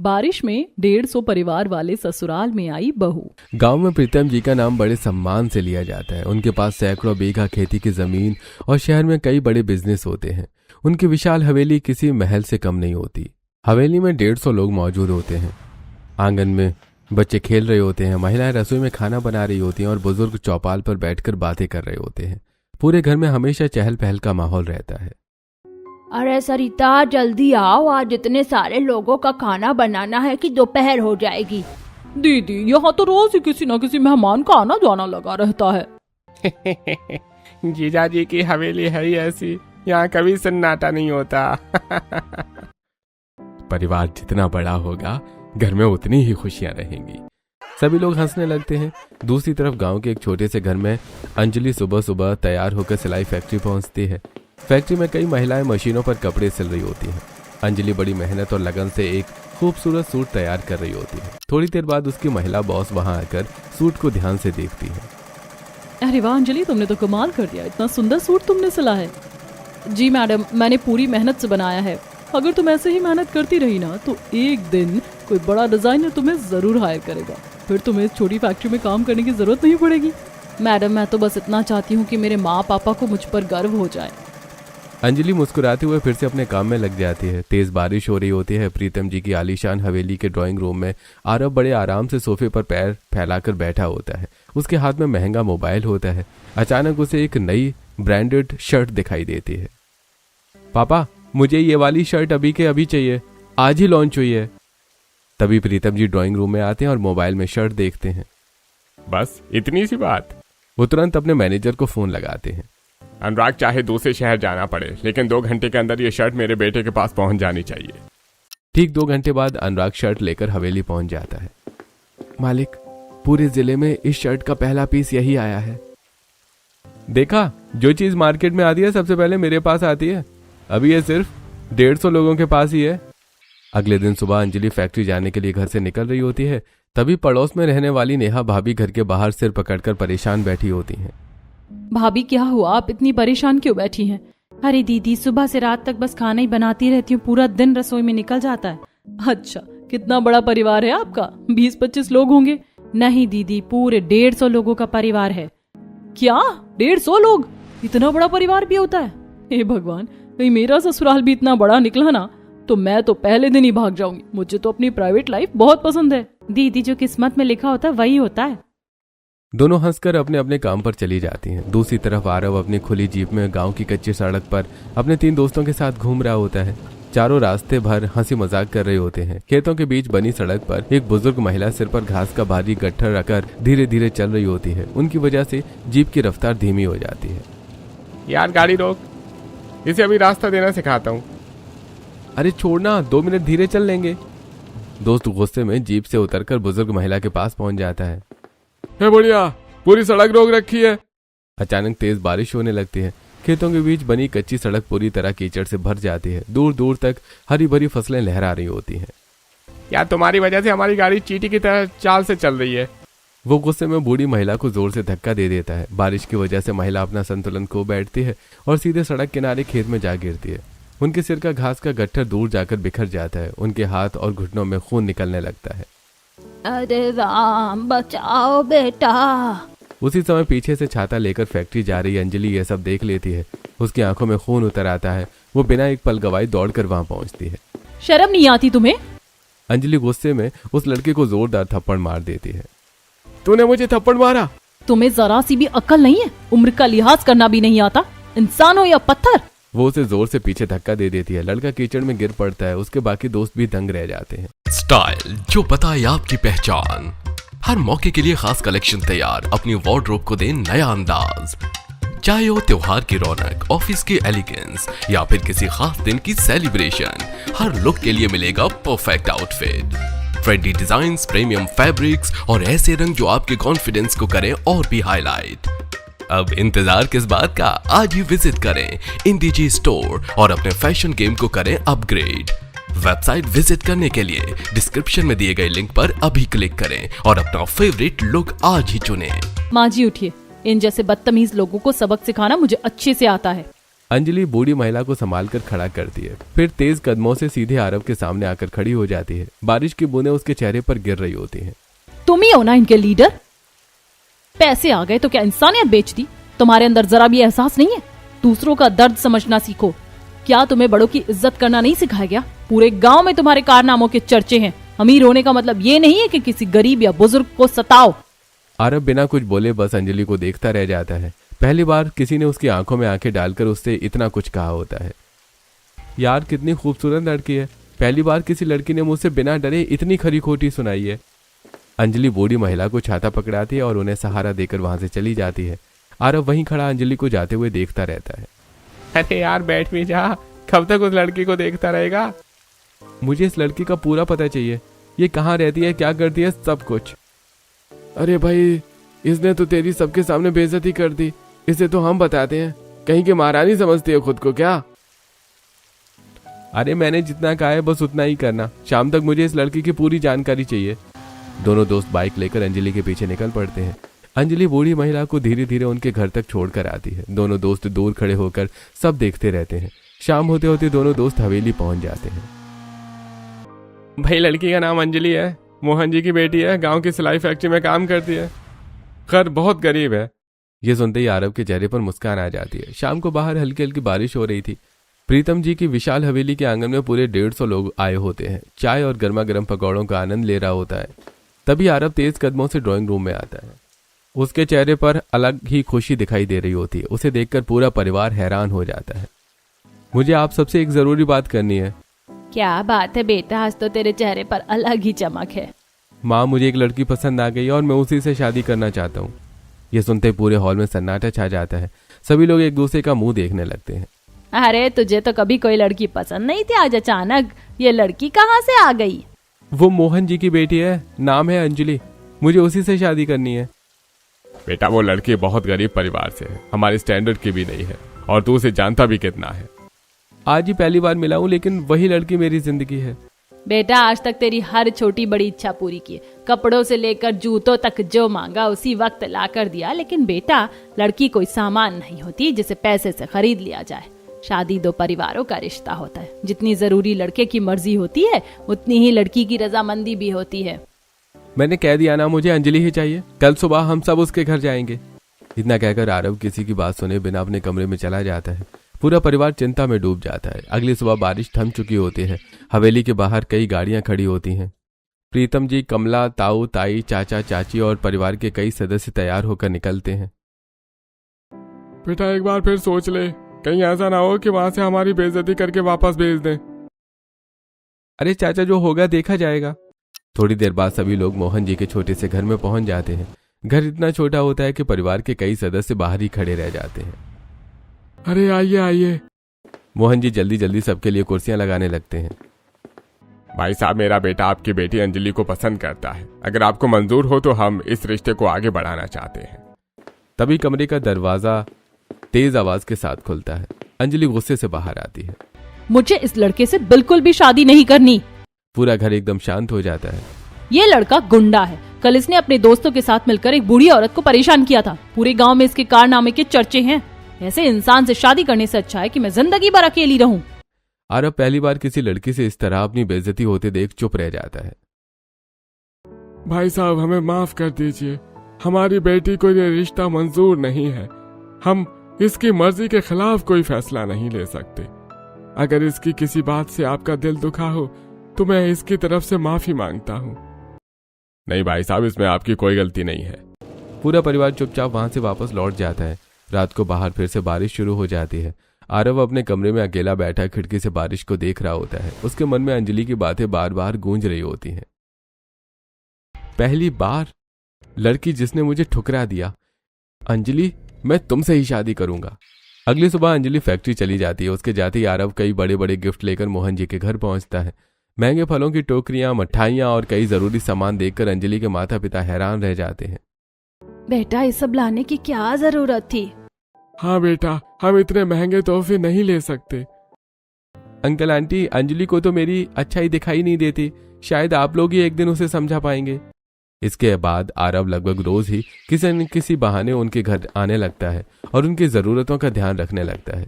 बारिश में 150 परिवार वाले ससुराल में आई बहू। गांव में प्रीतम जी का नाम बड़े सम्मान से लिया जाता है। उनके पास सैकड़ों बीघा खेती की जमीन और शहर में कई बड़े बिजनेस होते हैं। उनकी विशाल हवेली किसी महल से कम नहीं होती। हवेली में 150 लोग मौजूद होते हैं। आंगन में बच्चे खेल रहे होते हैं, महिलाएं रसोई में खाना बना रही होती हैं और बुजुर्ग चौपाल पर बैठकर बातें कर रहे होते हैं। पूरे घर में हमेशा चहल पहल का माहौल रहता है। अरे सरिता, जल्दी आओ, आज इतने सारे लोगों का खाना बनाना है कि दोपहर हो जाएगी। दीदी, यहाँ तो रोज ही किसी न किसी मेहमान का आना जाना लगा रहता है। जीजा जी की हवेली है ही ऐसी, यहाँ कभी सन्नाटा नहीं होता। परिवार जितना बड़ा होगा घर में उतनी ही खुशियां रहेंगी। सभी लोग हंसने लगते हैं। दूसरी तरफ गांव के एक छोटे से घर में अंजलि सुबह सुबह तैयार होकर सिलाई फैक्ट्री पहुंचती है। फैक्ट्री में कई महिलाएं मशीनों पर कपड़े सिल रही होती हैं। अंजलि बड़ी मेहनत और लगन से एक खूबसूरत सूट तैयार कर रही होती है। थोड़ी देर बाद उसकी महिला बॉस वहां आकर सूट को ध्यान से देखती है। अरे वाह अंजलि, तुमने तो कमाल कर दिया, इतना सुंदर सूट तुमने सिला है। जी मैडम, मैंने पूरी मेहनत से बनाया है। अगर तुम ऐसे ही मेहनत करती रही ना तो एक दिन कोई बड़ा डिजाइनर तुम्हें जरूर हायर करेगा। फिर तुम्हें इस छोटी फैक्ट्री में काम करने की जरूरत नहीं पड़ेगी। मैडम, मैं तो बस इतना चाहती हूँ कि मेरे माँ पापा को मुझ पर गर्व हो जाए। अंजलि मुस्कुराते हुए फिर से अपने काम में लग जाती है। तेज बारिश हो रही होती है। प्रीतम जी की आलीशान हवेली के ड्राइंग रूम में आरव बड़े आराम से सोफे पर पैर फैलाकर बैठा होता है। उसके हाथ में महंगा मोबाइल होता है। अचानक उसे एक नई ब्रांडेड शर्ट दिखाई देती है। पापा, मुझे ये वाली शर्ट अभी के अभी चाहिए, आज ही लॉन्च हुई है। तभी प्रीतम जी ड्राइंग रूम में आते हैं और मोबाइल में शर्ट देखते हैं। बस इतनी सी बात। वो तुरंत अपने मैनेजर को फोन लगाते हैं। अनुराग, चाहे दूसरे शहर जाना पड़े, लेकिन 2 घंटे के अंदर ये शर्ट मेरे बेटे के पास पहुंच जानी चाहिए। ठीक 2 घंटे बाद अनुराग शर्ट लेकर हवेली पहुंच जाता है। मालिक, पूरे जिले में इस शर्ट का पहला पीस यही आया है। देखा, जो चीज मार्केट में आती है सबसे पहले मेरे पास आती है। अभी ये सिर्फ 150 लोगों के पास ही है। अगले दिन सुबह अंजलि फैक्ट्री जाने के लिए घर से निकल रही होती है। तभी पड़ोस में रहने वाली नेहा भाभी घर के बाहर सिर पकड़कर परेशान बैठी होती हैं। भाभी, क्या हुआ? आप इतनी परेशान क्यों बैठी हैं? अरे दीदी, सुबह से रात तक बस खाना ही बनाती रहती हूँ, पूरा दिन रसोई में निकल जाता है। अच्छा, कितना बड़ा परिवार है आपका? 20-25 लोग होंगे? नहीं दीदी, पूरे 150 लोगों का परिवार है। क्या 150 लोग? इतना बड़ा परिवार भी होता है? हे भगवान, कहीं मेरा ससुराल भी इतना बड़ा निकला ना तो मैं तो पहले दिन ही भाग जाऊंगी। मुझे तो अपनी प्राइवेट लाइफ बहुत पसंद है। दीदी, जो किस्मत में लिखा होता है वही होता है। दोनों हंसकर अपने अपने काम पर चली जाती हैं। दूसरी तरफ आरव अपनी खुली जीप में गांव की कच्ची सड़क पर अपने 3 दोस्तों के साथ घूम रहा होता है। चारों रास्ते भर हंसी मजाक कर रहे होते हैं। खेतों के बीच बनी सड़क पर एक बुजुर्ग महिला सिर पर घास का भारी गट्ठर रखकर धीरे धीरे चल रही होती है। उनकी वजह से जीप की रफ्तार धीमी हो जाती है। यार गाड़ी रोक, इसे अभी रास्ता देना सिखाता हूँ। अरे छोड़ना, 2 मिनट धीरे चल लेंगे। दोस्त गुस्से में जीप से उतरकर बुजुर्ग महिला के पास पहुंच जाता है। बढ़िया, पूरी सड़क रोक रखी है। अचानक तेज बारिश होने लगती है। खेतों के बीच बनी कच्ची सड़क पूरी तरह कीचड़ से भर जाती है। दूर दूर तक हरी भरी फसलें लहरा रही होती हैं। यार, तुम्हारी वजह से हमारी गाड़ी चींटी की तरह चाल से चल रही है। वो गुस्से में बूढ़ी महिला को जोर से धक्का दे देता है। बारिश की वजह से महिला अपना संतुलन खो बैठती है और सीधे सड़क किनारे खेत में जा गिरती है। उनके सिर का घास का गट्ठर दूर जाकर बिखर जाता है। उनके हाथ और घुटनों में खून निकलने लगता है। अरे राम, बचाओ बेटा। उसी समय पीछे से छाता लेकर फैक्ट्री जा रही अंजलि ये सब देख लेती है। उसकी आंखों में खून उतर आता है। वो बिना एक पल गवाए दौड़कर वहां पहुंचती है। शर्म नहीं आती तुम्हें? अंजलि गुस्से में उस लड़के को जोरदार थप्पड़ मार देती है। तूने मुझे थप्पड़ मारा? तुम्हें जरा सी भी अक्ल नहीं है? उम्र का लिहाज करना भी नहीं आता? इंसान हो या पत्थर? वो उसे जोर से पीछे धक्का दे देती है। लड़का कीचड़ में गिर पड़ता है। उसके बाकी दोस्त भी दंग रह जाते हैं। स्टाइल जो बताए आपकी पहचान, हर मौके के लिए खास कलेक्शन तैयार। अपनी वार्डरोब को दें नया अंदाज। चाहे हो त्योहार की रौनक, ऑफिस की एलिगेंस या फिर किसी खास दिन की सेलिब्रेशन, हर लुक के लिए मिलेगा perfect outfit. Trendy designs, premium fabrics और ऐसे रंग जो आपके कॉन्फिडेंस को करें और भी हाईलाइट। अब इंतजार किस बात का, आज ही विजिट करें इंडीजी स्टोर और अपने फैशन गेम को करें अपग्रेड। वेबसाइट विजिट करने के लिए डिस्क्रिप्शन में दिए गए लिंक पर अभी क्लिक करें और अपना फेवरेट लुक आज ही चुनें। माँ जी उठिए, इन जैसे बदतमीज लोगों को सबक सिखाना मुझे अच्छे से आता है। अंजलि बूढ़ी महिला को संभाल कर खड़ा करती है, फिर तेज कदमों से सीधे आरव के सामने आकर खड़ी हो जाती है। बारिश की बूंदें उसके चेहरे पर गिर रही होती हैं। तुम ही हो ना इनके लीडर? पैसे आ गए तो क्या इंसानियत बेच दी? तुम्हारे अंदर जरा भी एहसास नहीं है? दूसरों का दर्द समझना सीखो। क्या तुम्हें बड़ों की इज्जत करना नहीं सिखाया गया? पूरे गांव में तुम्हारे कारनामों के चर्चे हैं। अमीर होने का मतलब ये नहीं है कि किसी गरीब या बुजुर्ग को सताओ। आरव बिना कुछ बोले बस अंजलि को देखता रह जाता है। पहली बार किसी ने उसकी आंखों में आंखें डालकर उससे इतना कुछ कहा होता है। यार कितनी खूबसूरत लड़की है। पहली बार किसी लड़की ने मुझसे बिना डरे इतनी खरी खोटी सुनाई है। अंजलि बूढ़ी महिला को छाता पकड़ाती है और उन्हें सहारा देकर वहां से चली जाती है। आरव वहीं खड़ा अंजलि को जाते हुए देखता रहता है। अरे यार बैठ भी जा, कब तक उस लड़की को देखता रहेगा? मुझे इस लड़की का पूरा पता चाहिए। ये कहाँ रहती है, क्या करती है, सब कुछ। अरे भाई, इसने तो तेरी सबके सामने बेइज्जती कर दी। इसे तो हम बताते हैं। कहीं के महारानी समझती है खुद को क्या? अरे मैंने जितना कहा है बस उतना ही करना। शाम तक मुझे इस लड़की की पूरी जानकारी चाहिए। दोनों दोस्त बाइक लेकर अंजलि के पीछे निकल पड़ते हैं। अंजलि बूढ़ी महिला को धीरे धीरे उनके घर तक छोड़कर आती है। दोनों दोस्त दूर खड़े होकर सब देखते रहते हैं। शाम होते होते दोनों दोस्त हवेली पहुंच जाते हैं। भाई लड़की का नाम अंजलि है, मोहन जी की बेटी है, गांव की सिलाई फैक्ट्री में काम करती है, खैर बहुत गरीब है। ये सुनते ही आरव के चेहरे पर मुस्कान आ जाती है। शाम को बाहर हल्की हल्की बारिश हो रही थी। प्रीतम जी की विशाल हवेली के आंगन में पूरे 150 लोग आए होते हैं। चाय और गर्मा गर्म पकौड़ों का आनंद ले रहा होता है। तभी आरव तेज कदमों से ड्राइंग रूम में आता है। उसके चेहरे पर अलग ही खुशी दिखाई दे रही होती है। उसे देखकर पूरा परिवार हैरान हो जाता है। मुझे आप सबसे एक जरूरी बात करनी है। क्या बात है बेटा, आज तो तेरे चेहरे पर अलग ही चमक है। माँ, मुझे एक लड़की पसंद आ गई और मैं उसी से शादी करना चाहता हूँ। ये सुनते पूरे हॉल में सन्नाटा छा जाता है। सभी लोग एक दूसरे का मुंह देखने लगते हैं। अरे तुझे तो कभी कोई लड़की पसंद नहीं थी, आज अचानक ये लड़की कहाँ से आ गई? वो मोहन जी की बेटी है, नाम है अंजलि। मुझे उसी से शादी करनी है। बेटा वो लड़की बहुत गरीब परिवार से है, हमारे स्टैंडर्ड की भी नहीं है, और तू उसे जानता भी कितना है। आज ही पहली बार मिला हूँ, लेकिन वही लड़की मेरी जिंदगी है। बेटा आज तक तेरी हर छोटी बड़ी इच्छा पूरी की, कपड़ों से लेकर जूतों तक जो मांगा उसी वक्त ला कर दिया। लेकिन बेटा लड़की कोई सामान नहीं होती जिसे पैसे से खरीद लिया जाए। शादी दो परिवारों का रिश्ता होता है। जितनी जरूरी लड़के की मर्जी होती है उतनी ही लड़की की रजामंदी भी होती है। मैंने कह दिया ना, मुझे अंजलि ही चाहिए। कल सुबह हम सब उसके घर जाएंगे। इतना कहकर आरव किसी की बात सुने बिना अपने कमरे में चला जाता है। पूरा परिवार चिंता में डूब जाता है। अगली सुबह बारिश थम चुकी होती है। हवेली के बाहर कई गाड़ियां खड़ी होती हैं। प्रीतम जी, कमला, ताऊ, ताई, चाचा, चाची और परिवार के कई सदस्य तैयार होकर निकलते हैं। बेटा एक बार फिर सोच ले, कहीं ऐसा ना हो कि वहां से हमारी बेइज्जती करके वापस भेज दें। अरे चाचा, जो होगा देखा जाएगा। थोड़ी देर बाद सभी लोग मोहन जी के छोटे से घर में पहुंच जाते हैं। घर इतना छोटा होता है कि परिवार के कई सदस्य बाहर ही खड़े रह जाते हैं। अरे आइए आइए। मोहन जी जल्दी जल्दी सबके लिए कुर्सियां लगाने लगते हैं। भाई साहब, मेरा बेटा आपकी बेटी अंजलि को पसंद करता है। अगर आपको मंजूर हो तो हम इस रिश्ते को आगे बढ़ाना चाहते हैं। तभी कमरे का दरवाजा तेज आवाज के साथ खुलता है। अंजलि गुस्से से बाहर आती है। मुझे इस लड़के से बिल्कुल भी शादी नहीं करनी। पूरा घर एकदम शांत हो जाता है। ये लड़का गुंडा है। कल इसने अपने दोस्तों के साथ मिलकर एक बूढ़ी औरत को परेशान किया था। पूरे गांव में इसके कारनामे के चर्चे हैं। ऐसे इंसान से शादी करने से अच्छा है कि मैं जिंदगी भर अकेली रहूं। आरव पहली बार किसी लड़की से इस तरह अपनी बेइज्जती होते देख चुप रह जाता है। भाई साहब हमें माफ कर दीजिए, हमारी बेटी को ये रिश्ता मंजूर नहीं है। हम इसकी मर्जी के खिलाफ कोई फैसला नहीं ले सकते। अगर इसकी किसी बात से आपका दिल दुखा हो तो मैं इसकी तरफ से माफी मांगता हूँ। नहीं भाई साहब, इसमें आपकी कोई गलती नहीं है। पूरा परिवार चुपचाप वहां से वापस लौट जाता है। रात को बाहर फिर से बारिश शुरू हो जाती है। आरव अपने कमरे में अकेला बैठा खिड़की से बारिश को देख रहा होता है। उसके मन में अंजलि की बातें बार बार गूंज रही होती हैं। पहली बार लड़की जिसने मुझे ठुकरा दिया। अंजलि, मैं तुमसे ही शादी करूंगा। अगली सुबह अंजलि फैक्ट्री चली जाती है। उसके जाते ही आरव कई बड़े बड़े गिफ्ट लेकर मोहन जी के घर पहुंचता है। महंगे फलों की टोकरियां, मिठाइयां और कई जरूरी सामान देखकर अंजलि के माता पिता हैरान रह जाते हैं। बेटा ये सब लाने की क्या जरूरत थी? हाँ बेटा, हम इतने महंगे तोहफे नहीं ले सकते। अंकल आंटी, अंजलि को तो मेरी अच्छाई दिखाई नहीं देती। शायद आप लोग ही एक दिन उसे समझा पाएंगे। इसके बाद आरव लगभग रोज ही किसी न किसी बहाने उनके घर आने लगता है और उनकी जरूरतों का ध्यान रखने लगता है।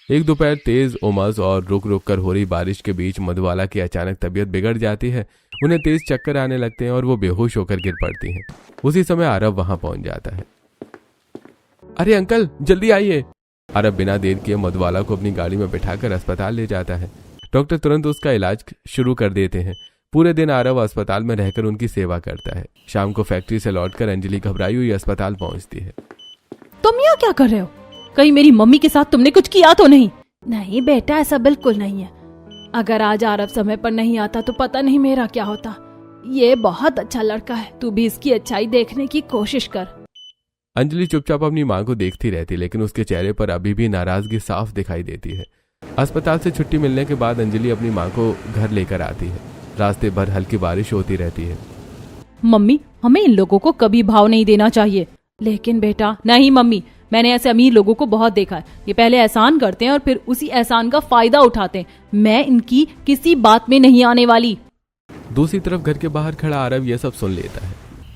एक दोपहर तेज उमस और रुक रुक कर हो रही बारिश के बीच मधुबाला की अचानक तबीयत बिगड़ जाती है। उन्हें तेज चक्कर आने लगते हैं और वो बेहोश होकर गिर पड़ती हैं। उसी समय आरव वहां पहुंच जाता है। अरे अंकल जल्दी आइए। आरव बिना देर किए मधुबाला को अपनी गाड़ी में बिठाकर अस्पताल ले जाता है। डॉक्टर तुरंत उसका इलाज शुरू कर देते हैं। पूरे दिन आरव अस्पताल में रहकर उनकी सेवा करता है। शाम को फैक्ट्री से लौटकर अंजलि घबराई हुई अस्पताल पहुंचती है। तुम यहाँ क्या कर रहे हो? कहीं मेरी मम्मी के साथ तुमने कुछ किया तो नहीं? नहीं बेटा, ऐसा बिल्कुल नहीं है। अगर आज आरव समय पर नहीं आता तो पता नहीं मेरा क्या होता। ये बहुत अच्छा लड़का है, तू भी इसकी अच्छाई देखने की कोशिश कर। अंजलि चुपचाप अपनी मां को देखती रहती, लेकिन उसके चेहरे पर अभी भी नाराजगी साफ दिखाई देती है। अस्पताल से छुट्टी मिलने के बाद अंजलि अपनी मां को घर लेकर आती है। रास्ते भर हल्की बारिश होती रहती है। मम्मी, हमें इन लोगों को कभी भाव नहीं देना चाहिए। लेकिन बेटा, नहीं मम्मी, मैंने ऐसे अमीर लोगों को बहुत देखा है। ये पहले एहसान करते हैं और फिर उसी एहसान का फायदा उठाते हैं। मैं इनकी किसी बात में नहीं आने वाली। दूसरी तरफ घर के बाहर खड़ा आरव यह सब सुन लेता है।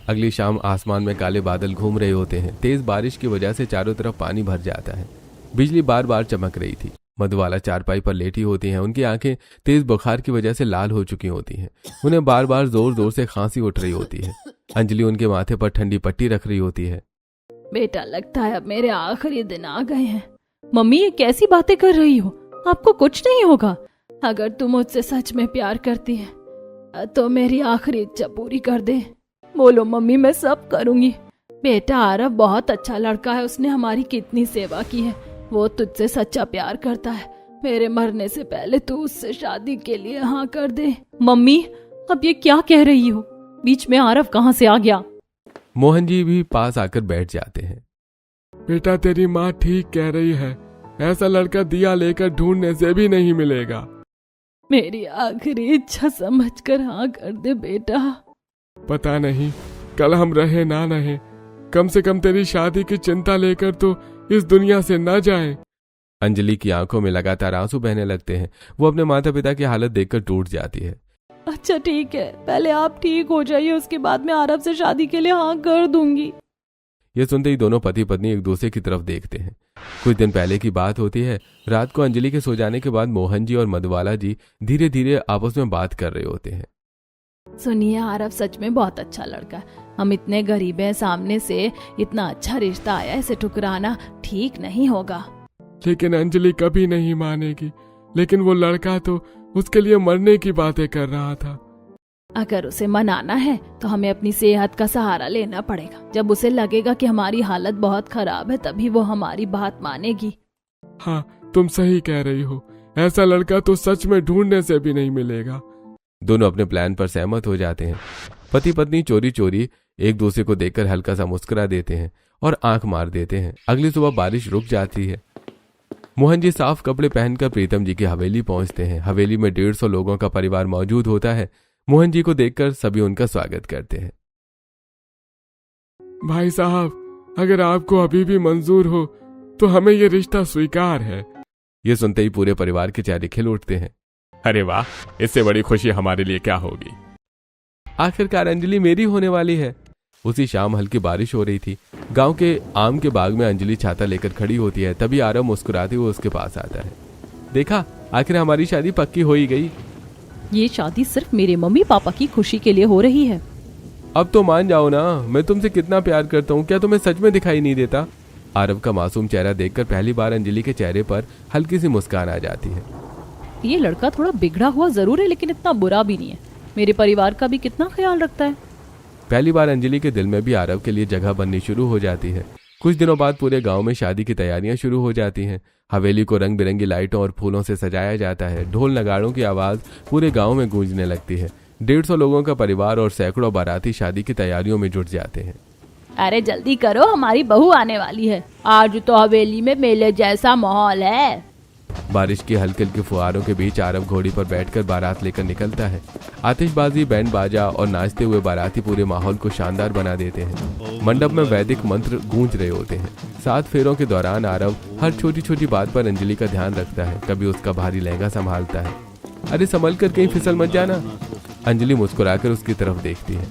अगली शाम आसमान में काले बादल घूम रहे होते हैं। तेज बारिश की वजह से चारों तरफ पानी भर जाता है। बिजली बार बार चमक रही थी। मधुबाला चारपाई पर लेटी होती हैं। उनकी आंखें तेज बुखार की वजह से लाल हो चुकी होती हैं। उन्हें बार बार जोर जोर से खांसी उठ रही होती है। अंजलि उनके माथे पर ठंडी पट्टी रख रही होती है। बेटा, लगता है अब मेरे आखिरी दिन आ गए हैं। मम्मी, ये कैसी बातें कर रही हो? आपको कुछ नहीं होगा। अगर तुम मुझसे सच में प्यार करती है तो मेरी आखिरी इच्छा पूरी कर दे। बोलो मम्मी, मैं सब करूंगी। बेटा, आरव बहुत अच्छा लड़का है। उसने हमारी कितनी सेवा की है। वो तुझसे सच्चा प्यार करता है। मेरे मरने से पहले तू उससे शादी के लिए हाँ कर दे। मम्मी, अब ये क्या कह रही हो? बीच में आरव कहाँ से आ गया? मोहन जी भी पास आकर बैठ जाते हैं। बेटा, तेरी माँ ठीक कह रही है। ऐसा लड़का दिया लेकर ढूंढने से भी नहीं मिलेगा। मेरी आखिरी इच्छा समझकर हाँ कर दे बेटा। पता नहीं कल हम रहे ना रहे, कम से कम तेरी शादी की चिंता लेकर तो इस दुनिया से न जाए। अंजलि की आंखों में लगातार आंसू बहने लगते हैं। वो अपने माता पिता की हालत देखकर टूट जाती है। अच्छा ठीक है, पहले आप ठीक हो जाइए, उसके बाद मैं आरव से शादी के लिए हाँ कर दूंगी। ये सुनते ही दोनों पति पत्नी एक दूसरे की तरफ देखते हैं। कुछ दिन पहले की बात होती है। रात को अंजलि के सो जाने के बाद मोहन जी और मधुबाला जी धीरे धीरे आपस में बात कर रहे होते हैं। सुनिए, आरव सच में बहुत अच्छा लड़का है। हम इतने गरीब हैं, सामने से इतना अच्छा रिश्ता आया, इसे ठुकराना ठीक नहीं होगा। लेकिन अंजलि कभी नहीं मानेगी। लेकिन वो लड़का तो उसके लिए मरने की बातें कर रहा था। अगर उसे मनाना है तो हमें अपनी सेहत का सहारा लेना पड़ेगा। जब उसे लगेगा कि हमारी हालत बहुत खराब है, तभी वो हमारी बात मानेगी। हाँ, तुम सही कह रही हो। ऐसा लड़का तो सच में ढूंढने से भी नहीं मिलेगा। दोनों अपने प्लान पर सहमत हो जाते हैं। पति पत्नी चोरी चोरी एक दूसरे को देखकर हल्का सा मुस्कुरा देते हैं और आंख मार देते हैं। अगली सुबह बारिश रुक जाती है। मोहन जी साफ कपड़े पहनकर प्रीतम जी की हवेली पहुंचते हैं। हवेली में 150 लोगों का परिवार मौजूद होता है। मोहन जी को देखकर सभी उनका स्वागत करते हैं। भाई साहब, अगर आपको अभी भी मंजूर हो तो हमें ये रिश्ता स्वीकार है। ये सुनते ही पूरे परिवार के चेहरे खिल उठते हैं। अरे वाह, इससे बड़ी खुशी हमारे लिए क्या होगी। आखिरकार अंजलि मेरी होने वाली है। उसी शाम हल्की बारिश हो रही थी। गांव के आम के बाग में अंजलि छाता लेकर खड़ी होती है। तभी आरव मुस्कुराते हुए उसके पास आता है। देखा, आखिर हमारी शादी पक्की हो ही गई। ये शादी सिर्फ मेरे मम्मी पापा की खुशी के लिए हो रही है। अब तो मान जाओ ना, मैं तुमसे कितना प्यार करता हूँ। क्या तुम्हें सच में दिखाई नहीं देता? आरव का मासूम चेहरा देखकर पहली बार अंजलि के चेहरे पर हल्की सी मुस्कान आ जाती है। ये लड़का थोड़ा बिगड़ा हुआ जरूर है, लेकिन इतना बुरा भी नहीं है। मेरे परिवार का भी कितना ख्याल रखता है। पहली बार अंजलि के दिल में भी आरव के लिए जगह बननी शुरू हो जाती है। कुछ दिनों बाद पूरे गांव में शादी की तैयारियां शुरू हो जाती हैं। हवेली को रंग बिरंगी लाइटों और फूलों से सजाया जाता है। ढोल नगाड़ों की आवाज पूरे गांव में गूंजने लगती है। 150 लोगों का परिवार और सैकड़ों बाराती शादी की तैयारियों में जुट जाते हैं। अरे जल्दी करो, हमारी बहू आने वाली है। आज तो हवेली में मेले जैसा माहौल है। बारिश की हल्की हल्की फुहारों के बीच आरव घोड़ी पर बैठकर बारात लेकर निकलता है। आतिशबाजी, बैंड बाजा और नाचते हुए बाराती पूरे माहौल को शानदार बना देते हैं। मंडप में वैदिक मंत्र गूंज रहे होते हैं। 7 फेरों के दौरान आरव हर छोटी छोटी बात पर अंजलि का ध्यान रखता है। कभी उसका भारी लहंगा संभालता है। अरे संभल कर कहीं फिसल मत जाना। अंजलि मुस्कुराकर उसकी तरफ देखती है।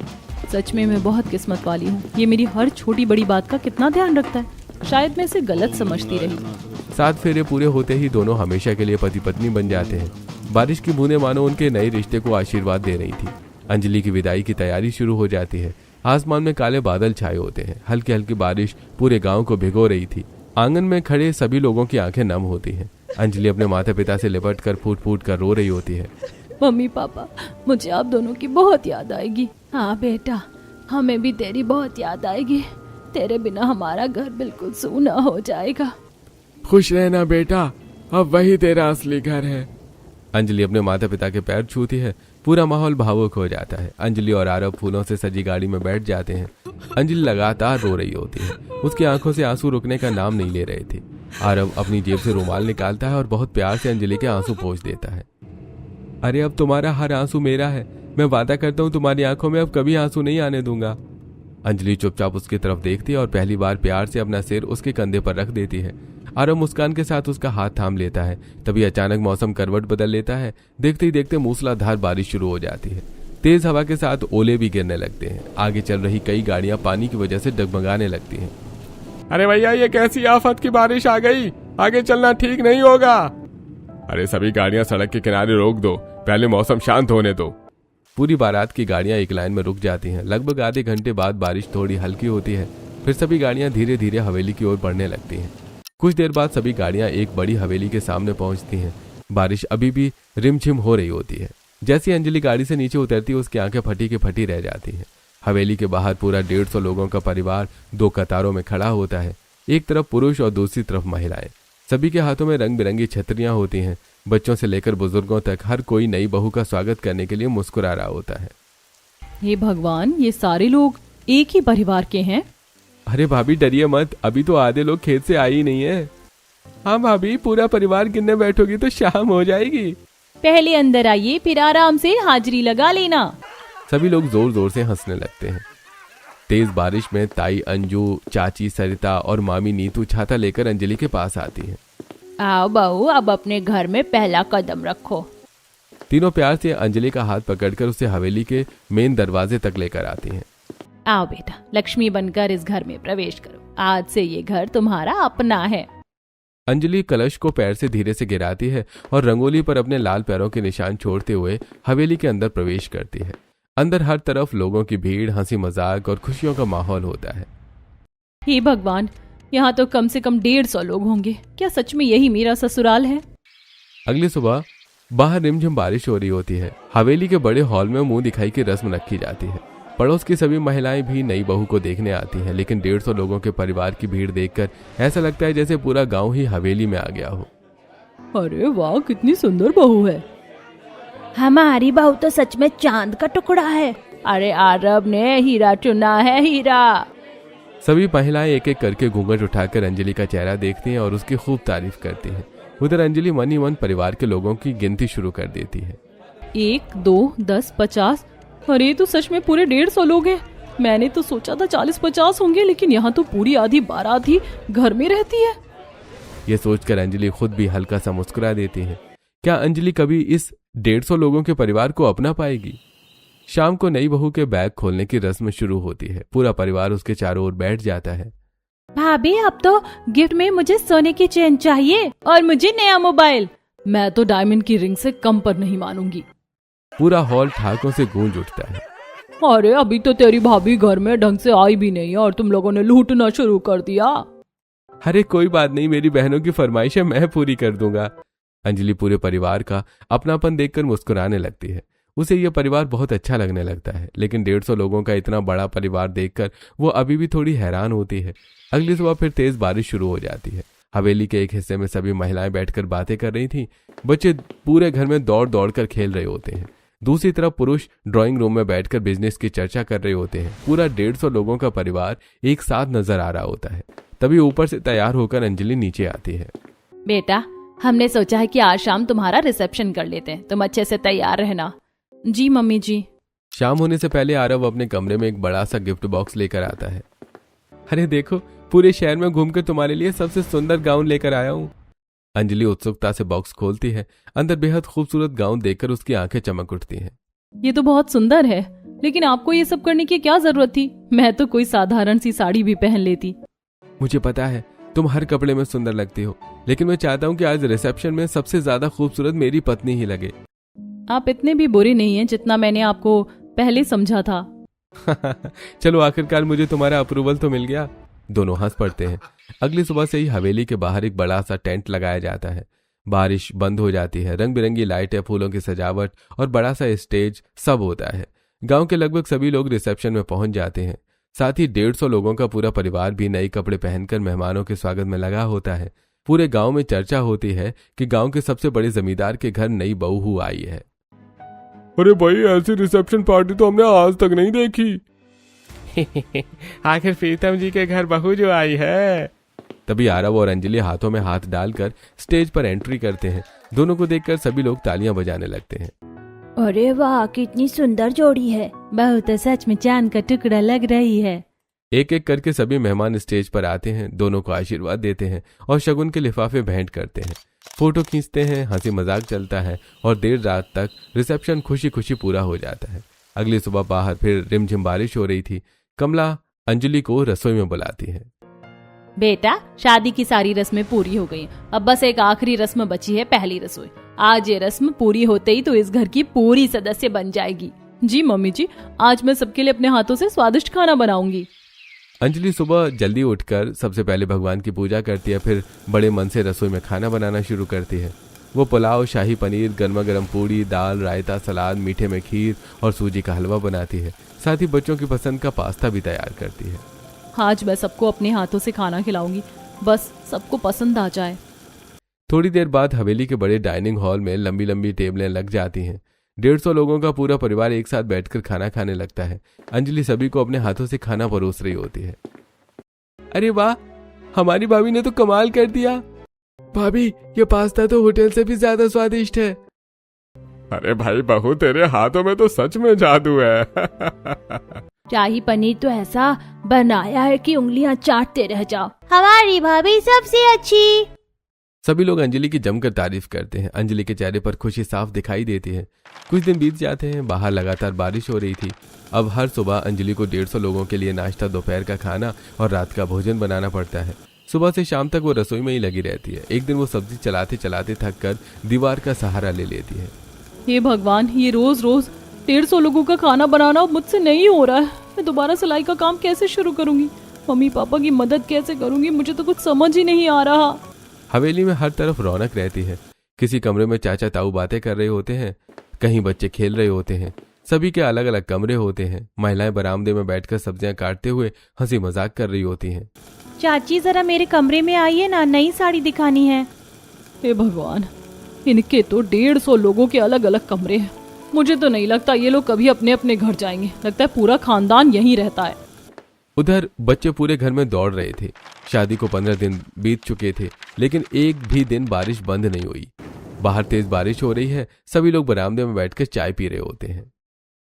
सच में मैं बहुत किस्मत वाली हूँ। ये मेरी हर छोटी बड़ी बात का कितना ध्यान रखता है। शायद मैं इसे गलत समझती रही। 7 फेरे पूरे होते ही दोनों हमेशा के लिए पति पत्नी बन जाते हैं। बारिश की बूंदें मानो उनके नए रिश्ते को आशीर्वाद दे रही थी। अंजलि की विदाई की तैयारी शुरू हो जाती है। आसमान में काले बादल छाए होते हैं। हल्की हल्की बारिश पूरे गांव को भिगो रही थी। आंगन में खड़े सभी लोगों की आंखें नम होती हैं। अंजलि अपने माता पिता से लिपट कर फूट फूट कर रो रही होती है। मम्मी पापा, मुझे आप दोनों की बहुत याद आएगी। हाँ बेटा, हमें भी तेरी बहुत याद आएगी। तेरे बिना हमारा घर बिल्कुल सूना हो जाएगा। खुश रहना बेटा, अब वही तेरा असली घर है। अंजलि अपने माता पिता के पैर छूती है। पूरा माहौल भावुक हो जाता है। अंजलि और आरव फूलों से सजी गाड़ी में बैठ जाते हैं। अंजलि लगातार रो रही होती है। उसकी आंखों से आंसू रुकने का नाम नहीं ले रहे थे। आरव अपनी जेब से रुमाल निकालता है और बहुत प्यार से अंजलि के आंसू पोंछ देता है। अरे अब तुम्हारा हर आंसू मेरा है। मैं वादा करता हूँ तुम्हारी आंखों में अब कभी आंसू नहीं आने दूंगा। अंजलि चुपचाप उसकी तरफ देखती है और पहली बार प्यार से अपना सिर उसके कंधे पर रख देती है। आरव मुस्कान के साथ उसका हाथ थाम लेता है। तभी अचानक मौसम करवट बदल लेता है। देखते ही देखते मूसलाधार बारिश शुरू हो जाती है। तेज हवा के साथ ओले भी गिरने लगते हैं। आगे चल रही कई गाड़ियां पानी की वजह से डगमगाने लगती हैं। अरे भैया, ये कैसी आफत की बारिश आ गई, आगे चलना ठीक नहीं होगा। अरे सभी गाड़ियां सड़क के किनारे रोक दो, पहले मौसम शांत होने दो। पूरी बारात की गाड़ियां एक लाइन में रुक जाती हैं। लगभग आधे घंटे बाद बारिश थोड़ी हल्की होती है। फिर सभी गाड़ियां धीरे धीरे हवेली की ओर बढ़ने लगती हैं। कुछ देर बाद सभी गाड़ियां एक बड़ी हवेली के सामने पहुंचती हैं। बारिश अभी भी रिमझिम हो रही होती है। जैसी अंजलि गाड़ी से नीचे उतरती है, उसकी आंखें फटी की फटी रह जाती हैं। हवेली के बाहर पूरा 150 लोगों का परिवार 2 कतारों में खड़ा होता है। एक तरफ पुरुष और दूसरी तरफ महिलाएं। सभी के हाथों में रंग बिरंगी छतरियां होती हैं। बच्चों से लेकर बुजुर्गों तक हर कोई नई बहू का स्वागत करने के लिए मुस्कुरा रहा होता है। हे भगवान, ये सारे लोग एक ही परिवार के हैं? अरे भाभी डरिए मत, अभी तो आधे लोग खेत से आए ही नहीं है। हाँ भाभी, पूरा परिवार गिनने बैठोगी तो शाम हो जाएगी। पहले अंदर आइए, फिर आराम से हाजिरी लगा लेना। सभी लोग जोर जोर से हंसने लगते हैं। तेज बारिश में ताई अंजू, चाची सरिता और मामी नीतू छाता लेकर अंजलि के पास आती हैं। आओ बहू, अब अपने घर में पहला कदम रखो। तीनों प्यार से अंजलि का हाथ पकड़कर उसे हवेली के मेन दरवाजे तक लेकर आती हैं। आओ बेटा, लक्ष्मी बनकर इस घर में प्रवेश करो। आज से ये घर तुम्हारा अपना है। अंजलि कलश को पैर से धीरे से गिराती है और रंगोली पर अपने लाल पैरों के निशान छोड़ते हुए हवेली के अंदर प्रवेश करती है। अंदर हर तरफ लोगों की भीड़, हंसी मजाक और खुशियों का माहौल होता है। हे भगवान, यहाँ तो कम से कम 150 लोग होंगे। क्या सच में यही मेरा ससुराल है? अगली सुबह बाहर रिमझिम बारिश हो रही होती है। हवेली के बड़े हॉल में मुंह दिखाई की रस्म रखी जाती है। पड़ोस की सभी महिलाएं भी नई बहू को देखने आती हैं, लेकिन 150 लोगों के परिवार की भीड़ देखकर ऐसा लगता है जैसे पूरा गांव ही हवेली में आ गया हो। अरे वाह, कितनी सुंदर बहू है। हमारी बहू तो सच में चांद का टुकड़ा है। अरे आरव ने हीरा चुना है, हीरा। सभी महिलाएं एक एक करके घूंघट उठाकर अंजलि का चेहरा देखती हैं और उसकी खूब तारीफ करती हैं। उधर अंजलि मन ही मन परिवार के लोगों की गिनती शुरू कर देती है। 1, 2, 10, 50। अरे तो सच में पूरे 150 लोग हैं। मैंने तो सोचा था 40-50 होंगे, लेकिन यहाँ तो पूरी आधी बारात ही घर में रहती है। ये सोचकर अंजलि खुद भी हल्का सा मुस्कुरा देती है। क्या अंजलि कभी इस 150 लोगों के परिवार को अपना पाएगी? शाम को नई बहू के बैग खोलने की रस्म शुरू होती है। पूरा परिवार उसके चारों ओर बैठ जाता है। भाभी, अब तो गिफ्ट में मुझे सोने की चेन चाहिए और मुझे नया मोबाइल। मैं तो डायमंड की रिंग से कम पर नहीं मानूंगी। पूरा हॉल ठाकों से गूंज उठता है। अरे अभी तो तेरी भाभी घर में ढंग से आई भी नहीं और तुम लोगों ने लूटना शुरू कर दिया। अरे कोई बात नहीं, मेरी बहनों की फरमाइशें मैं पूरी कर दूंगा। अंजलि पूरे परिवार का अपनापन देखकर मुस्कुराने लगती है। उसे यह परिवार बहुत अच्छा लगने लगता है, लेकिन 150 लोगों का इतना बड़ा परिवार देखकर वो अभी भी थोड़ी हैरान होती है। अगली सुबह फिर तेज बारिश शुरू हो जाती है। हवेली के एक हिस्से में सभी महिलाएं बैठकर बातें कर रही थीं। बच्चे पूरे घर में दौड़ दौड़ कर खेल रहे होते हैं। दूसरी तरफ पुरुष ड्राइंग रूम में बैठकर बिजनेस की चर्चा कर रहे होते हैं। पूरा 150 लोगों का परिवार एक साथ नजर आ रहा होता है। तभी ऊपर से तैयार होकर अंजलि नीचे आती है। बेटा, हमने सोचा है कि आज शाम तुम्हारा रिसेप्शन कर लेते हैं। तुम अच्छे से तैयार रहना। जी मम्मी जी। शाम होने से पहले आरव अपने कमरे में एक बड़ा सा गिफ्ट बॉक्स लेकर आता है। अरे देखो, पूरे शहर में घूमकर तुम्हारे लिए सबसे सुंदर गाउन लेकर आया हूँ। अंजलि उत्सुकता से बॉक्स खोलती है। अंदर बेहद खूबसूरत गाउन देखकर उसकी आंखें चमक उठती हैं। ये तो बहुत सुंदर है, लेकिन आपको ये सब करने की क्या जरूरत थी? मैं तो कोई साधारण सी साड़ी भी पहन लेती। मुझे पता है, तुम हर कपड़े में सुंदर लगती हो, लेकिन मैं चाहता हूँ कि आज रिसेप्शन में सबसे ज्यादा खूबसूरत मेरी पत्नी ही लगे। आप इतने भी बुरे नहीं हैं जितना मैंने आपको पहले समझा था। चलो आखिरकार मुझे तुम्हारा अप्रूवल तो मिल गया। दोनों हंस पड़ते हैं। अगली सुबह से ही हवेली के बाहर एक बड़ा सा टेंट लगाया जाता है। बारिश बंद हो जाती है, रंग बिरंगी लाइटें, फूलों की सजावट और बड़ा सा स्टेज सब होता है। गांव के लगभग सभी लोग रिसेप्शन में पहुंच जाते हैं। साथ ही 150 लोगों का पूरा परिवार भी नए कपड़े पहनकर मेहमानों के स्वागत में लगा होता है। पूरे गांव में चर्चा होती है कि गांव के सबसे बड़े जमींदार के घर नई बहू आई है। अरे भाई, ऐसी रिसेप्शन पार्टी तो हमने आज तक नहीं देखी। आखिर प्रीतम जी के घर बहू जो आई है। तभी आरव और अंजलि हाथों में हाथ डालकर स्टेज पर एंट्री करते हैं। दोनों को देखकर सभी लोग तालियां बजाने लगते हैं। अरे वाह, कितनी सुंदर जोड़ी है। बहू तो सच में चांद का टुकड़ा लग रही है। एक एक करके सभी मेहमान स्टेज पर आते हैं, दोनों को आशीर्वाद देते हैं और शगुन के लिफाफे भेंट करते हैं। फोटो खींचते हैं, हंसी मजाक चलता है और देर रात तक रिसेप्शन खुशी खुशी पूरा हो जाता है। अगली सुबह बाहर फिर रिमझिम बारिश हो रही थी। कमला अंजलि को रसोई में बुलाती है। बेटा, शादी की सारी रस्में पूरी हो गई, अब बस एक आखिरी रस्म बची है, पहली रसोई। आज ये रस्म पूरी होते ही तो इस घर की पूरी सदस्य बन जाएगी। जी मम्मी जी, आज मैं सबके लिए अपने हाथों से स्वादिष्ट खाना बनाऊंगी। अंजलि सुबह जल्दी उठकर सबसे पहले भगवान की पूजा करती है, फिर बड़े मन से रसोई में खाना बनाना शुरू करती है। वो पुलाव, शाही पनीर, गर्मा गर्म पूड़ी, दाल, रायता, सलाद, मीठे में खीर और सूजी का हलवा बनाती है। साथ ही बच्चों की पसंद का पास्ता भी तैयार करती है। आज मैं सबको अपने हाथों से खाना खिलाऊंगी, बस सबको पसंद आ जाए। थोड़ी देर बाद हवेली के बड़े डाइनिंग हॉल में लंबी लंबी टेबलें लग जाती हैं। 150 लोगों का पूरा परिवार एक साथ बैठकर खाना खाने लगता है। अंजलि सभी को अपने हाथों से खाना परोस रही होती है। अरे वाह, हमारी भाभी ने तो कमाल कर दिया। भाभी, ये पास्ता तो होटल से भी ज्यादा स्वादिष्ट है। अरे भाई बहू, तेरे हाथों में तो सच में जादू है। शाही पनीर तो ऐसा बनाया है कि उंगलियां चाटते रह जाओ। हमारी भाभी सबसे अच्छी। सभी लोग अंजलि की जमकर तारीफ करते हैं। अंजलि के चेहरे पर खुशी साफ दिखाई देती है। कुछ दिन बीत जाते हैं। बाहर लगातार बारिश हो रही थी। अब हर सुबह अंजलि को 150 लोगों के लिए नाश्ता, दोपहर का खाना और रात का भोजन बनाना पड़ता है। सुबह से शाम तक वो रसोई में ही लगी रहती है। एक दिन वो सब्जी चलाते चलाते थक कर दीवार का सहारा ले लेती है। हे भगवान, ये रोज रोज 150 लोगों का खाना बनाना मुझसे नहीं हो रहा है। मैं दोबारा सिलाई का काम कैसे शुरू करूंगी? मम्मी पापा की मदद कैसे करूंगी? मुझे तो कुछ समझ ही नहीं आ रहा। हवेली में हर तरफ रौनक रहती है। किसी कमरे में चाचा ताऊ बातें कर रहे होते हैं, कहीं बच्चे खेल रहे होते हैं। सभी के अलग अलग कमरे होते हैं। महिलाएं बरामदे में बैठकर सब्जियां काटते हुए हंसी मजाक कर रही होती हैं। चाची, जरा मेरे कमरे में आइए ना, नई साड़ी दिखानी है। हे भगवान, इनके तो 150 लोगों के अलग अलग कमरे हैं। मुझे तो नहीं लगता ये लोग कभी अपने अपने घर जाएंगे। लगता है पूरा खानदान यहीं रहता है। उधर बच्चे पूरे घर में दौड़ रहे थे। शादी को 15 दिन बीत चुके थे, लेकिन एक भी दिन बारिश बंद नहीं हुई। बाहर तेज बारिश हो रही है। सभी लोग बरामदे में बैठकर चाय पी रहे होते हैं।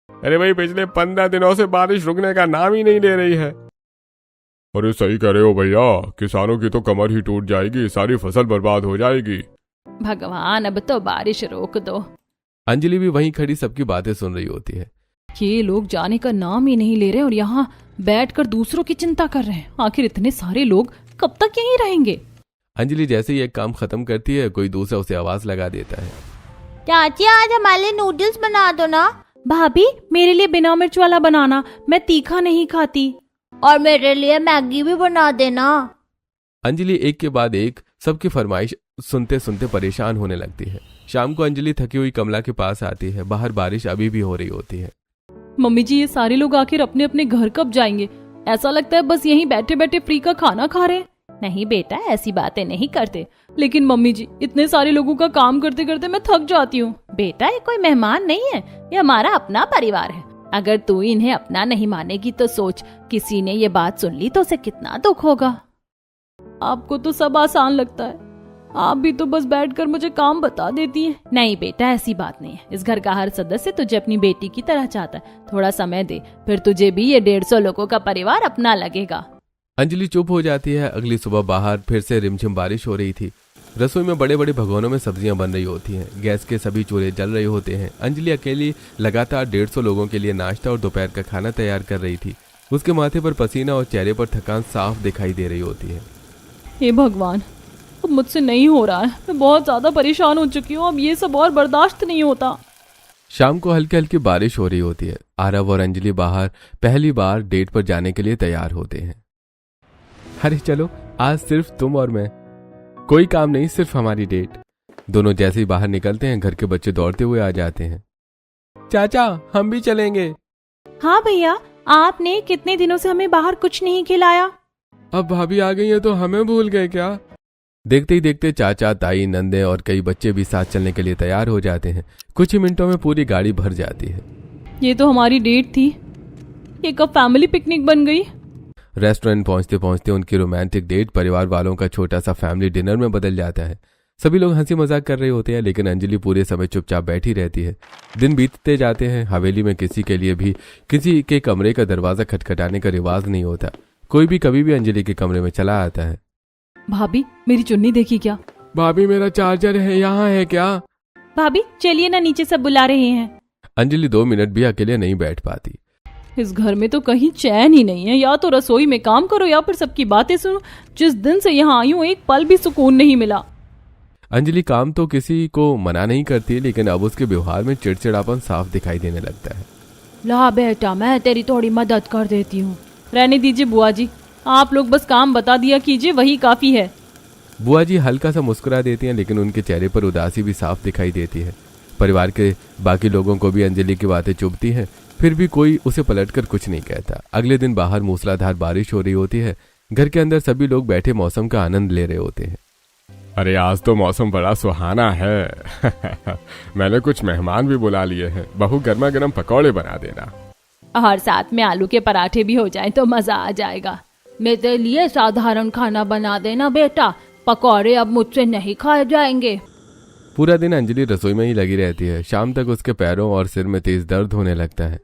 अरे भाई, पिछले 15 दिनों से बारिश रुकने का नाम ही नहीं ले रही है। अरे सही कह रहे हो भैया, किसानों की तो कमर ही टूट जाएगी, सारी फसल बर्बाद हो जाएगी। भगवान, अब तो बारिश रोक दो। अंजलि भी वहीं खड़ी सबकी बातें सुन रही होती है। ये लोग जाने का नाम ही नहीं ले रहे और यहाँ बैठकर दूसरों की चिंता कर रहे हैं। आखिर इतने सारे लोग कब तक यहीं रहेंगे? अंजलि जैसे ही एक काम खत्म करती है, कोई दूसरा उसे आवाज लगा देता है। चाची, आज हमारे लिए नूडल्स बना दो ना। भाभी, मेरे लिए बिना मिर्च वाला बनाना, मैं तीखा नहीं खाती। और मेरे लिए मैगी भी बना देना। अंजलि एक के बाद एक सबकी फरमाइश सुनते सुनते परेशान होने लगती है। शाम को अंजलि थकी हुई कमला के पास आती है। बाहर बारिश अभी भी हो रही होती है। मम्मी जी, ये सारे लोग आखिर अपने अपने घर कब जाएंगे? ऐसा लगता है बस यहीं बैठे बैठे फ्री का खाना खा रहे हैं। नहीं बेटा, ऐसी बातें नहीं करते। लेकिन मम्मी जी, इतने सारे लोगों का काम करते करते मैं थक जाती हूँ। बेटा, ये कोई मेहमान नहीं है, ये हमारा अपना परिवार है। अगर तू इन्हें अपना नहीं मानेगी तो सोच, किसी ने ये बात सुन ली तो उसे कितना दुख होगा। आपको तो सब आसान लगता है, आप भी तो बस बैठकर मुझे काम बता देती हैं। नहीं बेटा, ऐसी बात नहीं है। इस घर का हर सदस्य तुझे अपनी बेटी की तरह चाहता है। थोड़ा समय दे, फिर तुझे भी ये 150 लोगों का परिवार अपना लगेगा। अंजलि चुप हो जाती है। अगली सुबह बाहर फिर से रिमझिम बारिश हो रही थी। रसोई में बड़े बड़े भगोनों में सब्जियां बन रही होती हैं। गैस के सभी चूल्हे जल रहे होते हैं। अंजलि अकेली लगातार 150 लोगों के लिए नाश्ता और दोपहर का खाना तैयार कर रही थी। उसके माथे पर पसीना और चेहरे पर थकान साफ दिखाई दे रही होती है। हे भगवान, अब मुझसे नहीं हो रहा है। मैं बहुत ज्यादा परेशान हो चुकी हूँ। अब ये सब और बर्दाश्त नहीं होता। शाम को हल्की हल्की बारिश हो रही होती है। आरव और अंजलि बाहर पहली बार डेट पर जाने के लिए तैयार होते हैं। अरे चलो, आज सिर्फ तुम और मैं, कोई काम नहीं, सिर्फ हमारी डेट। दोनों जैसे ही बाहर निकलते हैं, घर के बच्चे दौड़ते हुए आ जाते हैं। चाचा, हम भी चलेंगे। हाँ भैया, आपने कितने दिनों से हमें बाहर कुछ नहीं खिलाया। अब भाभी आ गई है तो हमें भूल गए क्या? देखते ही देखते चाचा, ताई, नंदे और कई बच्चे भी साथ चलने के लिए तैयार हो जाते हैं। कुछ ही मिनटों में पूरी गाड़ी भर जाती है। ये तो हमारी डेट थी, ये कब फैमिली पिकनिक बन गई। रेस्टोरेंट पहुंचते पहुंचते उनकी रोमांटिक डेट परिवार वालों का छोटा सा फैमिली डिनर में बदल जाता है। सभी लोग हंसी मजाक कर रहे होते हैं, लेकिन अंजलि पूरे समय चुपचाप बैठी रहती है। दिन बीतते जाते हैं। हवेली में किसी के लिए भी किसी के कमरे का दरवाजा खटखटाने का रिवाज नहीं होता। कोई भी कभी भी अंजलि के कमरे में चला आता है। भाभी, मेरी चुन्नी देखी क्या? भाभी, मेरा चार्जर है, यहाँ है क्या? भाभी चलिए ना, नीचे सब बुला रहे हैं। अंजलि 2 मिनट भी अकेले नहीं बैठ पाती। इस घर में तो कहीं चैन ही नहीं है। या तो रसोई में काम करो या फिर सबकी बातें सुनो। जिस दिन से यहाँ आई हूँ, एक पल भी सुकून नहीं मिला। अंजलि काम तो किसी को मना नहीं करती, लेकिन अब उसके व्यवहार में चिड़चिड़ापन साफ दिखाई देने लगता है। ला बेटा, मैं तेरी थोड़ी मदद कर देती हूँ। रहने दीजिए बुआ जी, आप लोग बस काम बता दिया कीजिए, वही काफी है। बुआ जी हल्का सा मुस्कुरा देती हैं, लेकिन उनके चेहरे पर उदासी भी साफ दिखाई देती है। परिवार के बाकी लोगों को भी अंजलि की बातें चुभती हैं, फिर भी कोई उसे पलटकर कुछ नहीं कहता। अगले दिन बाहर मूसलाधार बारिश हो रही होती है। घर के अंदर सभी लोग बैठे मौसम का आनंद ले रहे होते हैं। अरे आज तो मौसम बड़ा सुहाना है। मैंने कुछ मेहमान भी बुला लिए हैं। बहू गर्मा गर्म पकौड़े बना देना, और साथ में आलू के पराठे भी हो जाए तो मजा आ जाएगा। मेरे लिए साधारण खाना बना देना बेटा, पकौड़े अब मुझसे नहीं खाए जाएंगे। पूरा दिन अंजलि रसोई में ही लगी रहती है। शाम तक उसके पैरों और सिर में तेज दर्द होने लगता है।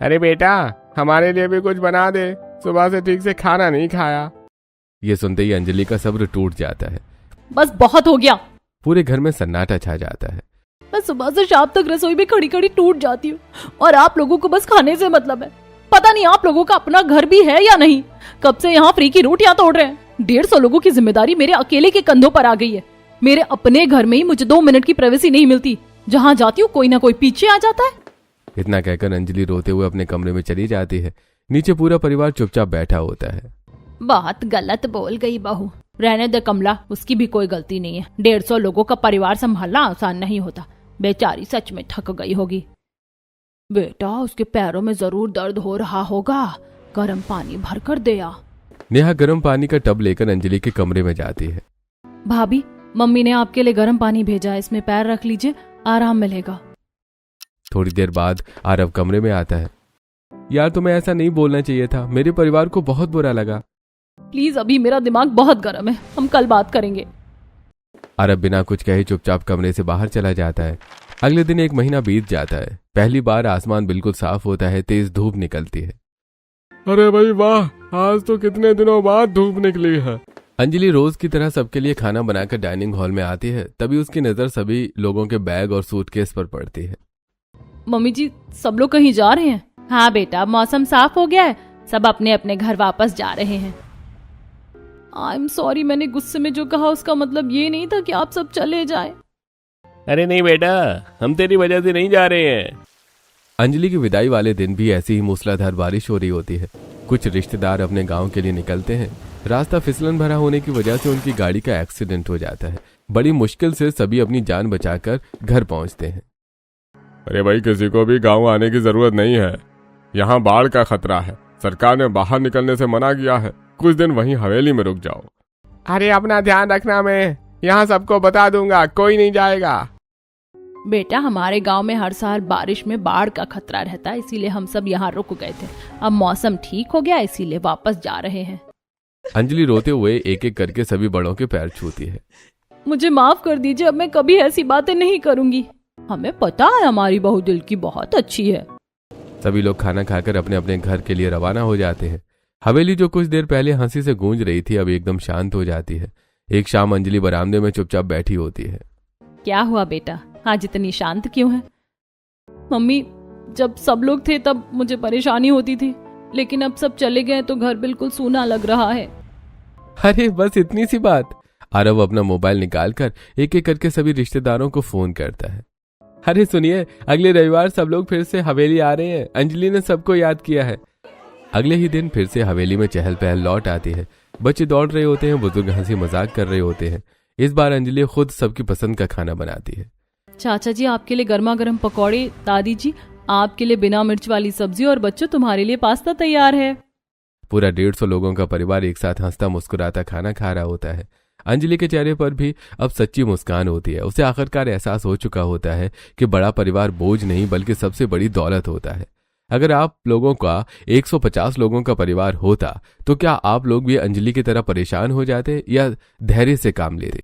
अरे बेटा, हमारे लिए भी कुछ बना दे, सुबह से ठीक से खाना नहीं खाया। ये सुनते ही अंजलि का सब्र टूट जाता है। बस बहुत हो गया। पूरे घर में सन्नाटा छा जाता है। मैं सुबह से शाम तक रसोई में खड़ी खड़ी टूट जाती हूँ और आप लोगों को बस खाने से मतलब है। पता नहीं आप लोगों का अपना घर भी है या नहीं। कब से यहाँ फ्री की रोटियां तोड़ रहे हैं। 150 लोगों की जिम्मेदारी मेरे अकेले के कंधों पर आ गई है। मेरे अपने घर में ही मुझे 2 मिनट की प्राइवेसी नहीं मिलती। जहाँ जाती हूँ कोई ना कोई पीछे आ जाता है। इतना कहकर अंजलि रोते हुए अपने कमरे में चली जाती है। नीचे पूरा परिवार चुपचाप बैठा होता है। बहुत गलत बोल गई बहू। रहने दे कमला, उसकी भी कोई गलती नहीं है। 150 लोगों का परिवार संभालना आसान नहीं होता। बेचारी सच में थक गई होगी। बेटा, उसके पैरों में जरूर दर्द हो रहा होगा, गर्म पानी भर कर दे आ। नेहा गर्म पानी का टब लेकर अंजलि के कमरे में जाती है। भाभी, मम्मी ने आपके लिए गर्म पानी भेजा है, इसमें पैर रख लीजिए, आराम मिलेगा। थोड़ी देर बाद आरव कमरे में आता है। यार, तुम्हें ऐसा नहीं बोलना चाहिए था। मेरे परिवार को बहुत बुरा लगा। प्लीज, अभी मेरा दिमाग बहुत गर्म है, हम कल बात करेंगे। आरव बिना कुछ कहे चुपचाप कमरे से बाहर चला जाता है। अगले दिन 1 महीना बीत जाता है। पहली बार आसमान बिल्कुल साफ होता है। तेज धूप निकलती है। अरे भाई वाह, आज तो कितने दिनों बाद धूप निकली है। अंजलि रोज की तरह सबके लिए खाना बनाकर डाइनिंग हॉल में आती है। तभी उसकी नजर सभी लोगों के बैग और सूटकेस पर पड़ती है। मम्मी जी, सब लोग कहीं जा रहे हैं? हाँ बेटा, मौसम साफ हो गया है, सब अपने अपने घर वापस जा रहे हैं। आई एम सॉरी, मैंने गुस्से में जो कहा उसका मतलब ये नहीं था कि आप सब चले जाएं। अरे नहीं बेटा, हम तेरी वजह से नहीं जा रहे हैं। अंजलि की विदाई वाले दिन भी ऐसी ही मूसलाधार बारिश हो रही होती है। कुछ रिश्तेदार अपने गांव के लिए निकलते हैं। रास्ता फिसलन भरा होने की वजह से उनकी गाड़ी का एक्सीडेंट हो जाता है। बड़ी मुश्किल से सभी अपनी जान बचाकर घर पहुंचते हैं। अरे भाई, किसी को भी गांव आने की जरूरत नहीं है। यहाँ बाढ़ का खतरा है। सरकार ने बाहर निकलने से मना किया है। कुछ दिन वहीं हवेली में रुक जाओ। अरे अपना ध्यान रखना, मैं यहाँ सबको बता दूंगा, कोई नहीं जाएगा। बेटा, हमारे गांव में हर साल बारिश में बाढ़ का खतरा रहता है, इसीलिए हम सब यहाँ रुक गए थे। अब मौसम ठीक हो गया, इसीलिए वापस जा रहे हैं। अंजलि रोते हुए एक एक करके सभी बड़ों के पैर छूती है। मुझे माफ कर दीजिए, अब मैं कभी ऐसी बातें नहीं करूंगी। हमें पता है हमारी बहू दिल की बहुत अच्छी है। सभी लोग खाना खाकर अपने अपने घर के लिए रवाना हो जाते हैं। हवेली जो कुछ देर पहले हंसी से गूंज रही थी, अब एकदम शांत हो जाती है। एक शाम अंजलि बरामदे में चुपचाप बैठी होती है। क्या हुआ बेटा, आज इतनी शांत क्यों है? मम्मी, जब सब लोग थे तब मुझे परेशानी होती थी, लेकिन अब सब चले गए तो घर बिल्कुल सूना लग रहा है। अरे बस इतनी सी बात। आरव अपना मोबाइल निकालकर एक एक करके सभी रिश्तेदारों को फोन करता है। अरे सुनिए, अगले रविवार सब लोग फिर से हवेली आ रहे हैं, अंजलि ने सबको याद किया है। अगले ही दिन फिर से हवेली में चहल पहल लौट आती है। बच्चे दौड़ रहे होते हैं, बुजुर्ग हंसी मजाक कर रहे होते हैं। इस बार अंजलि खुद सबकी पसंद का खाना बनाती है। चाचा जी आपके लिए गर्मा गर्म पकौड़े, दादी जी आपके लिए बिना मिर्च वाली सब्जी और बच्चों तुम्हारे लिए पास्ता तैयार है। पूरा 150 लोगों का परिवार एक साथ हंसता मुस्कुराता खाना खा रहा होता है। अंजलि के चेहरे पर भी अब सच्ची मुस्कान होती है। उसे आखिरकार एहसास हो चुका होता है कि बड़ा परिवार बोझ नहीं बल्कि सबसे बड़ी दौलत होता है। अगर आप लोगों का 150 लोगों का परिवार होता तो क्या आप लोग भी अंजलि की तरह परेशान हो जाते या धैर्य से काम लेते?